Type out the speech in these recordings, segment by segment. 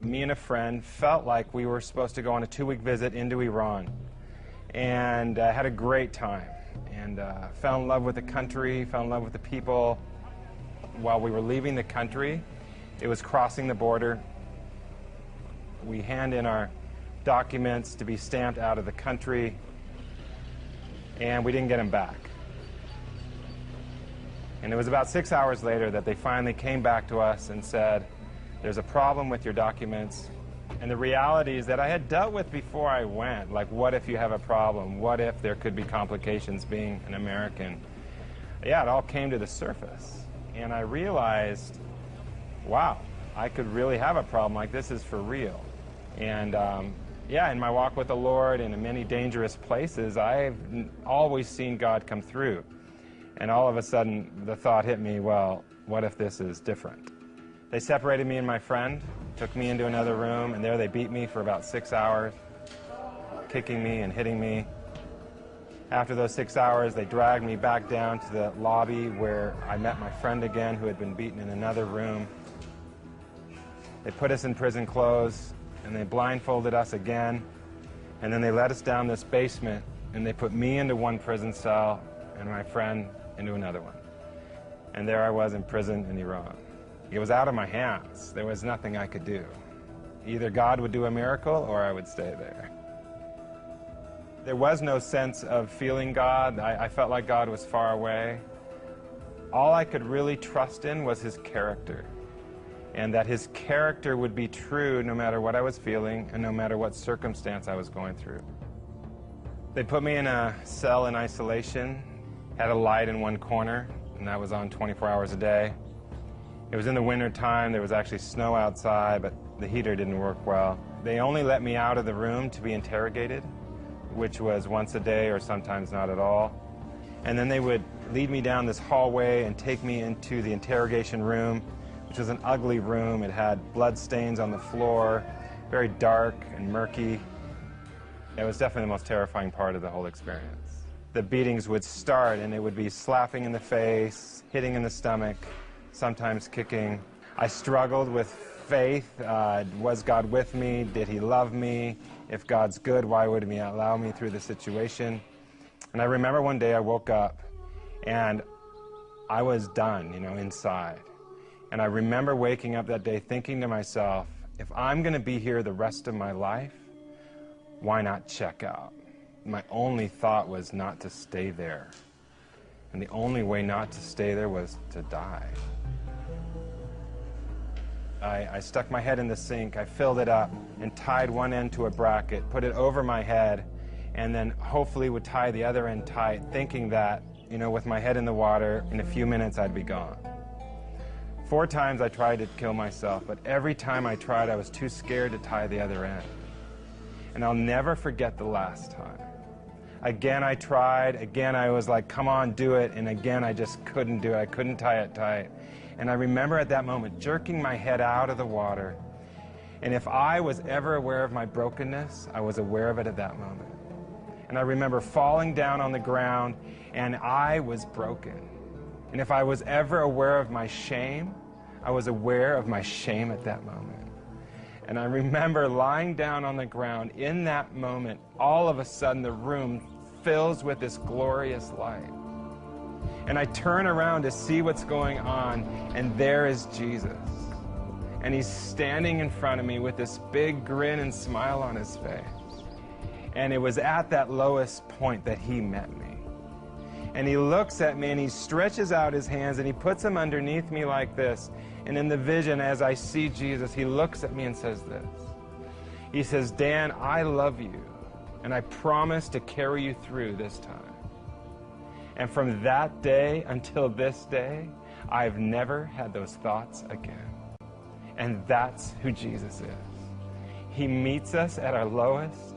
me and a friend felt like we were supposed to go on a 2-week visit into Iran, and had a great time, and fell in love with the country, fell in love with the people. While we were leaving the country, it was crossing the border. We hand in our documents to be stamped out of the country, and we didn't get them back. And it was about 6 hours later that they finally came back to us and said, "There's a problem with your documents." And the reality is that I had dealt with before I went, like, what if you have a problem? What if there could be complications being an American? Yeah, it all came to the surface. And I realized, wow, I could really have a problem. Like, this is for real. And yeah, in my walk with the Lord and in many dangerous places, I've always seen God come through. And all of a sudden, the thought hit me, well, what if this is different? They separated me and my friend, took me into another room, and there they beat me for about 6 hours, kicking me and hitting me. After those 6 hours, they dragged me back down to the lobby where I met my friend again, who had been beaten in another room. They put us in prison clothes, and they blindfolded us again, and then they led us down this basement, and they put me into one prison cell and my friend into another one. And there I was in prison in Iran. It was out of my hands. There was nothing I could do. Either God would do a miracle or I would stay there. There was no sense of feeling God. I felt like God was far away. All I could really trust in was His character, and that His character would be true no matter what I was feeling and no matter what circumstance I was going through. They put me in a cell in isolation, had a light in one corner, and that was on 24 hours a day. It was in the winter time. There was actually snow outside, but the heater didn't work well. They only let me out of the room to be interrogated, which was once a day or sometimes not at all. And then they would lead me down this hallway and take me into the interrogation room, which was an ugly room. It had blood stains on the floor, very dark and murky. It was definitely the most terrifying part of the whole experience. The beatings would start, and it would be slapping in the face, hitting in the stomach, sometimes kicking. I struggled with faith. Was God with me? Did He love me? If God's good, why would He allow me through the situation? And I remember one day I woke up, and I was done, inside. And I remember waking up that day thinking to myself, if I'm going to be here the rest of my life, why not check out? My only thought was not to stay there. And the only way not to stay there was to die. I stuck my head in the sink, I filled it up, and tied one end to a bracket, put it over my head, and then hopefully would tie the other end tight, thinking that, with my head in the water, in a few minutes I'd be gone. 4 times I tried to kill myself, but every time I tried, I was too scared to tie the other end. And I'll never forget the last time. Again I tried, again I was like, come on, do it, and again I just couldn't do it. I couldn't tie it tight. And I remember at that moment jerking my head out of the water. And if I was ever aware of my brokenness, I was aware of it at that moment. And I remember falling down on the ground, and I was broken. And if I was ever aware of my shame, I was aware of my shame at that moment. And I remember lying down on the ground. In that moment, all of a sudden, the room fills with this glorious light. And I turn around to see what's going on, and there is Jesus. And He's standing in front of me with this big grin and smile on His face. And it was at that lowest point that He met me. And He looks at me, and He stretches out His hands, and He puts them underneath me like this. And in the vision, as I see Jesus, He looks at me and says this. He says, Dan, I love you, and I promise to carry you through this time. And from that day until this day, I've never had those thoughts again. And that's who Jesus is. He meets us at our lowest,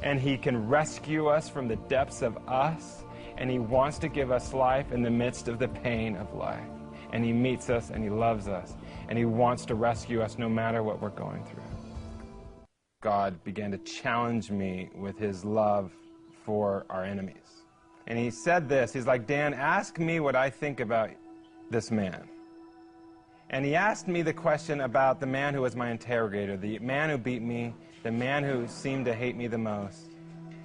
and He can rescue us from the depths of us, and He wants to give us life in the midst of the pain of life. And He meets us, and He loves us, and He wants to rescue us no matter what we're going through. God began to challenge me with His love for our enemies. And He said this, He's like, Dan, ask me what I think about this man. And he asked me the question about the man who was my interrogator, the man who beat me, the man who seemed to hate me the most.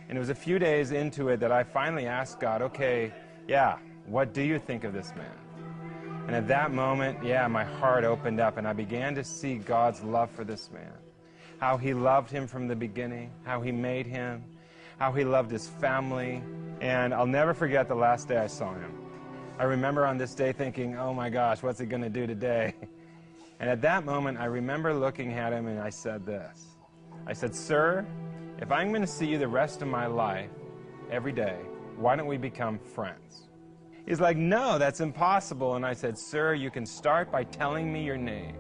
And it was a few days into it that I finally asked God, okay, yeah, what do you think of this man? And at that moment, yeah, my heart opened up and I began to see God's love for this man. How he loved him from the beginning, how he made him, how he loved his family. And I'll never forget the last day I saw him. I remember on this day thinking, oh my gosh, what's he going to do today? And at that moment, I remember looking at him and I said this. I said, sir, if I'm going to see you the rest of my life, every day, why don't we become friends? He's like, no, that's impossible. And I said, sir, you can start by telling me your name.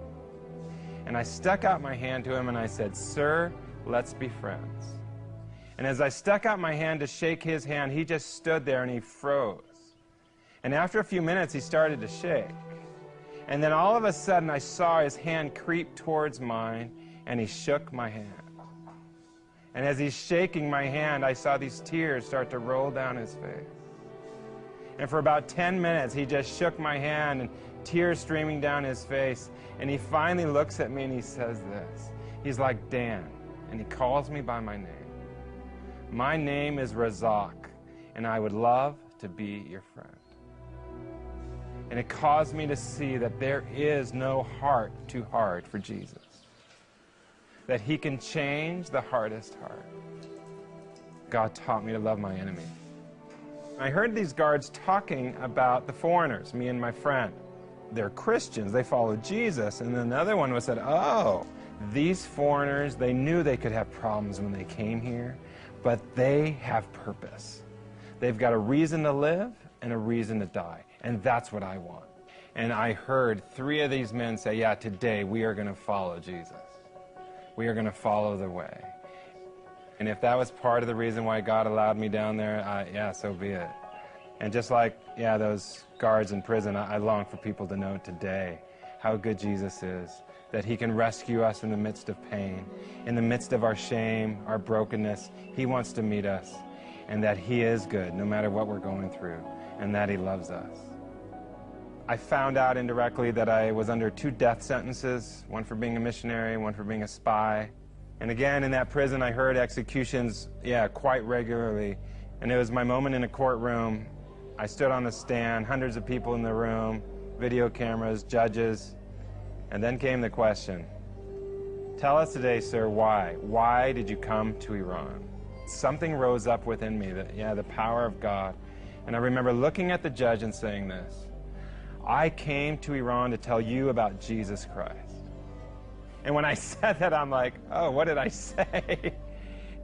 And I stuck out my hand to him and I said, sir, let's be friends. And as I stuck out my hand to shake his hand, he just stood there and he froze. And after a few minutes, he started to shake. And then all of a sudden, I saw his hand creep towards mine, and he shook my hand. And as he's shaking my hand, I saw these tears start to roll down his face. And for about 10 minutes, he just shook my hand, and tears streaming down his face. And he finally looks at me, and he says this. He's like, Dan, and he calls me by my name. My name is Razak, and I would love to be your friend. And it caused me to see that there is no heart too hard for Jesus. That he can change the hardest heart. God taught me to love my enemy. I heard these guards talking about the foreigners, me and my friend. They're Christians, they follow Jesus. And then another one was said, oh, these foreigners, they knew they could have problems when they came here, but they have purpose. They've got a reason to live and a reason to die. And that's what I want. And I heard 3 of these men say, yeah, today we are going to follow Jesus. We are going to follow the way. And if that was part of the reason why God allowed me down there, yeah, so be it. And just like, yeah, those guards in prison, I long for people to know today how good Jesus is, that he can rescue us in the midst of pain, in the midst of our shame, our brokenness. He wants to meet us, and that he is good no matter what we're going through, and that he loves us. I found out indirectly that I was under 2 death sentences, one for being a missionary, one for being a spy. And again, in that prison, I heard executions, yeah, quite regularly. And it was my moment in a courtroom. I stood on the stand, hundreds of people in the room, video cameras, judges. And then came the question, tell us today, sir, why? Why did you come to Iran? Something rose up within me, that, yeah, the power of God. And I remember looking at the judge and saying this, I came to Iran to tell you about Jesus Christ. And when I said that, I'm like, oh, what did I say?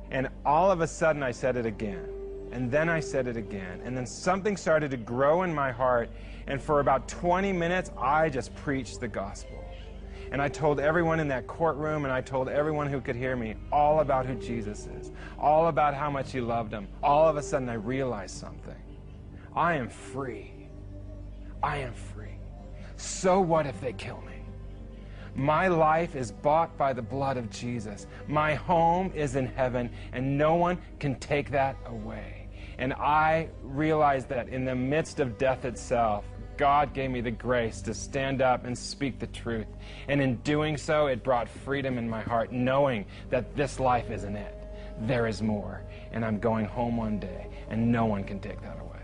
And all of a sudden, I said it again. And then I said it again. And then something started to grow in my heart. And for about 20 minutes, I just preached the gospel. And I told everyone in that courtroom, and I told everyone who could hear me, all about who Jesus is, all about how much he loved them. All of a sudden, I realized something. I am free. I am free. So what if they kill me? My life is bought by the blood of Jesus. My home is in heaven, and no one can take that away. And I realized that in the midst of death itself, God gave me the grace to stand up and speak the truth. And in doing so, it brought freedom in my heart, knowing that this life isn't it. There is more. And I'm going home one day, and no one can take that away.